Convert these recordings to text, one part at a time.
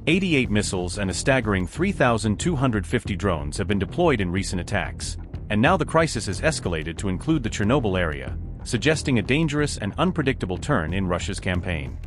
88 missiles and a staggering 3,250 drones have been deployed in recent attacks, and now the crisis has escalated to include the Chernobyl area, suggesting a dangerous and unpredictable turn in Russia's campaign.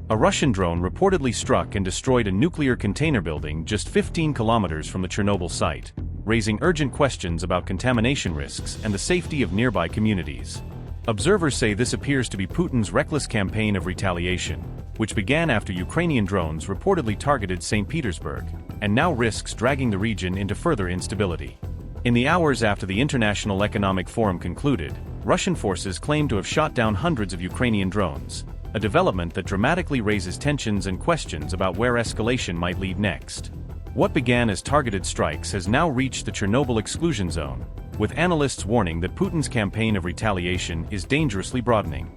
A Russian drone reportedly struck and destroyed a nuclear container building just 15 kilometers from the Chernobyl site, raising urgent questions about contamination risks and the safety of nearby communities. Observers say this appears to be Putin's reckless campaign of retaliation, which began after Ukrainian drones reportedly targeted St. Petersburg, and now risks dragging the region into further instability. In the hours after the International Economic Forum concluded, Russian forces claimed to have shot down hundreds of Ukrainian drones, a development that dramatically raises tensions and questions about where escalation might lead next. What began as targeted strikes has now reached the Chernobyl exclusion zone, with analysts warning that Putin's campaign of retaliation is dangerously broadening.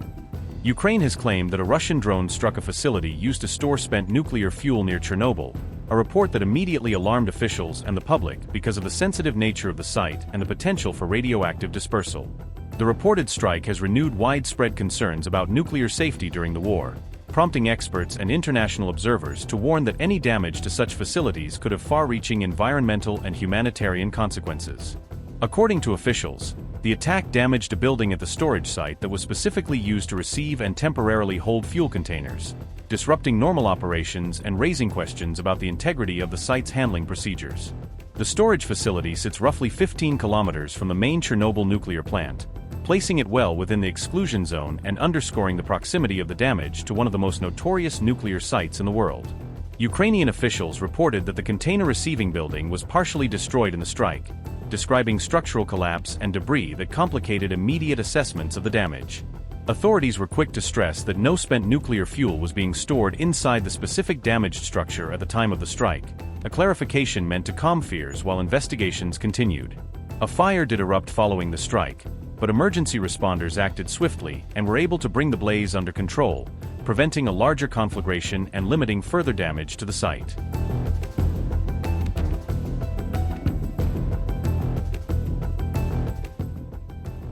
Ukraine has claimed that a Russian drone struck a facility used to store spent nuclear fuel near Chernobyl, a report that immediately alarmed officials and the public because of the sensitive nature of the site and the potential for radioactive dispersal. The reported strike has renewed widespread concerns about nuclear safety during the war, prompting experts and international observers to warn that any damage to such facilities could have far-reaching environmental and humanitarian consequences. According to officials, the attack damaged a building at the storage site that was specifically used to receive and temporarily hold fuel containers, disrupting normal operations and raising questions about the integrity of the site's handling procedures. The storage facility sits roughly 15 kilometers from the main Chernobyl nuclear plant, placing it well within the exclusion zone and underscoring the proximity of the damage to one of the most notorious nuclear sites in the world. Ukrainian officials reported that the container receiving building was partially destroyed in the strike, describing structural collapse and debris that complicated immediate assessments of the damage. Authorities were quick to stress that no spent nuclear fuel was being stored inside the specific damaged structure at the time of the strike, a clarification meant to calm fears while investigations continued. A fire did erupt following the strike, but emergency responders acted swiftly and were able to bring the blaze under control, preventing a larger conflagration and limiting further damage to the site.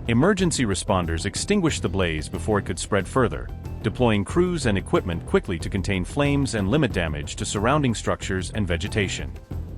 Emergency responders extinguished the blaze before it could spread further, deploying crews and equipment quickly to contain flames and limit damage to surrounding structures and vegetation.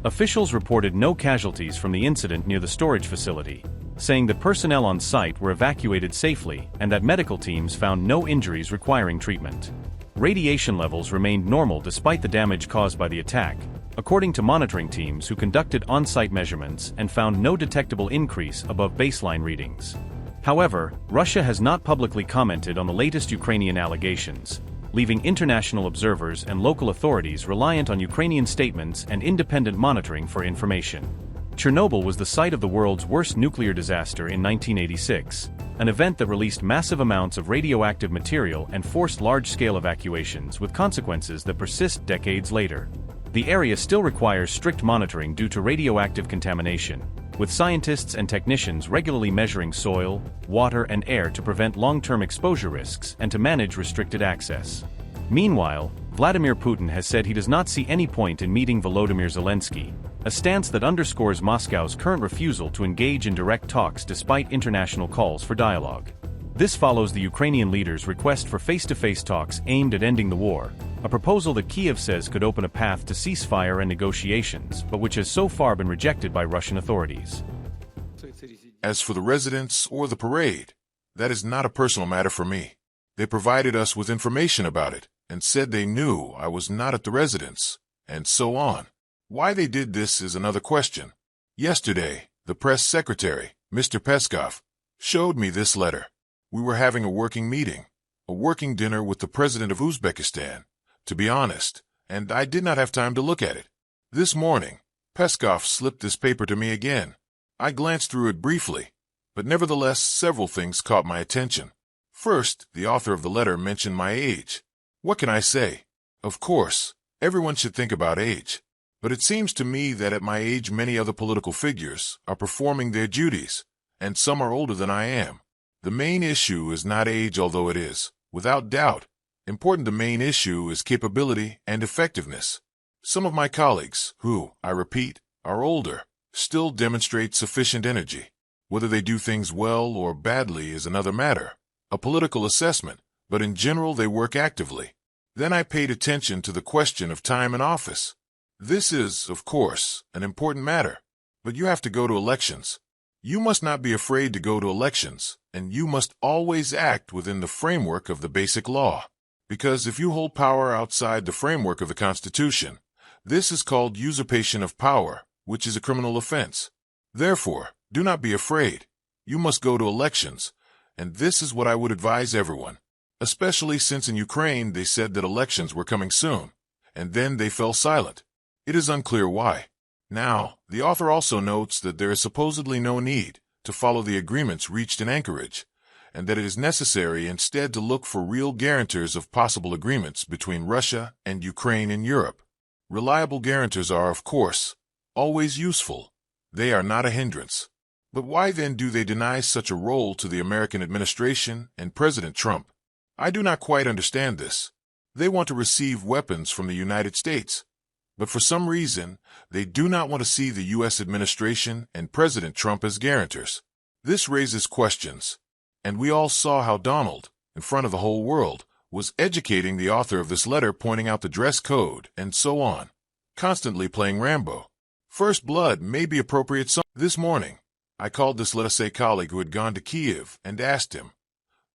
Officials reported no casualties from the incident near the storage facility, saying that personnel on site were evacuated safely and that medical teams found no injuries requiring treatment. Radiation levels remained normal despite the damage caused by the attack, according to monitoring teams who conducted on-site measurements and found no detectable increase above baseline readings. However, Russia has not publicly commented on the latest Ukrainian allegations, leaving international observers and local authorities reliant on Ukrainian statements and independent monitoring for information. Chernobyl was the site of the world's worst nuclear disaster in 1986, an event that released massive amounts of radioactive material and forced large-scale evacuations with consequences that persist decades later. The area still requires strict monitoring due to radioactive contamination, with scientists and technicians regularly measuring soil, water, and air to prevent long-term exposure risks and to manage restricted access. Meanwhile, Vladimir Putin has said he does not see any point in meeting Volodymyr Zelensky, a stance that underscores Moscow's current refusal to engage in direct talks despite international calls for dialogue. This follows the Ukrainian leader's request for face-to-face talks aimed at ending the war, a proposal that Kyiv says could open a path to ceasefire and negotiations, but which has so far been rejected by Russian authorities. As for the residents or the parade, that is not a personal matter for me. They provided us with information about it and said they knew I was not at the residence, and so on. Why they did this is another question. Yesterday, the press secretary, Mr. Peskov, showed me this letter. We were having a working meeting, a working dinner with the president of Uzbekistan, to be honest, and I did not have time to look at it. This morning, Peskov slipped this paper to me again. I glanced through it briefly, but nevertheless several things caught my attention. First, the author of the letter mentioned my age. What can I say? Of course, everyone should think about age. But it seems to me that at my age many other political figures are performing their duties, and some are older than I am. The main issue is not age, although it is, without doubt, important. The main issue is capability and effectiveness. Some of my colleagues, who, I repeat, are older, still demonstrate sufficient energy. Whether they do things well or badly is another matter, a political assessment, but in general they work actively. Then I paid attention to the question of time and office. This is, of course, an important matter, but you have to go to elections. You must not be afraid to go to elections, and you must always act within the framework of the basic law. Because if you hold power outside the framework of the Constitution, this is called usurpation of power, which is a criminal offense. Therefore, do not be afraid. You must go to elections, and this is what I would advise everyone, especially since in Ukraine they said that elections were coming soon, and then they fell silent. It is unclear why. Now, the author also notes that there is supposedly no need to follow the agreements reached in Anchorage, and that it is necessary instead to look for real guarantors of possible agreements between Russia and Ukraine in Europe. Reliable guarantors are, of course, always useful. They are not a hindrance. But why then do they deny such a role to the American administration and President Trump? I do not quite understand this. They want to receive weapons from the United States, but for some reason, they do not want to see the U.S. administration and President Trump as guarantors. This raises questions, and we all saw how Donald, in front of the whole world, was educating the author of this letter, pointing out the dress code and so on, constantly playing Rambo. First blood may be appropriate. This morning, I called this, let us say, colleague who had gone to Kiev and asked him,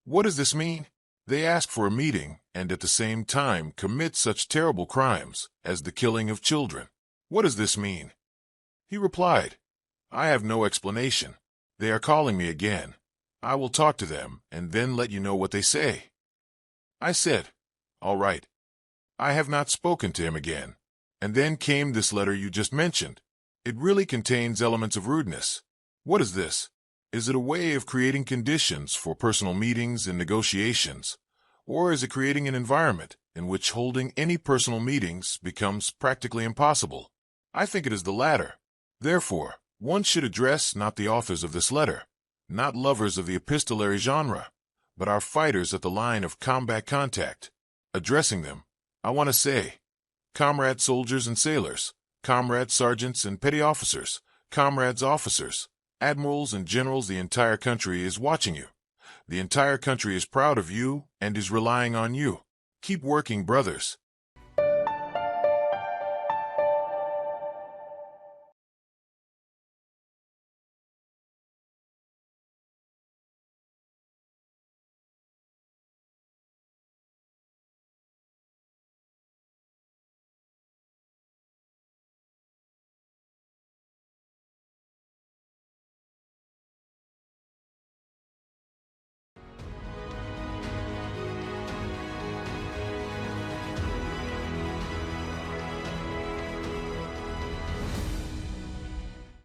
"What does this mean?" They ask for a meeting and at the same time commit such terrible crimes as the killing of children. What does this mean? He replied, "I have no explanation. They are calling me again. I will talk to them and then let you know what they say." I said, "All right." I have not spoken to him again. And then came this letter you just mentioned. It really contains elements of rudeness. What is this? Is it a way of creating conditions for personal meetings and negotiations, or is it creating an environment in which holding any personal meetings becomes practically impossible? I think it is the latter. Therefore, one should address not the authors of this letter, not lovers of the epistolary genre, but our fighters at the line of combat contact. Addressing them, I want to say, comrade soldiers and sailors, comrade sergeants and petty officers, comrades officers, admirals and generals, the entire country is watching you. The entire country is proud of you and is relying on you. Keep working, brothers.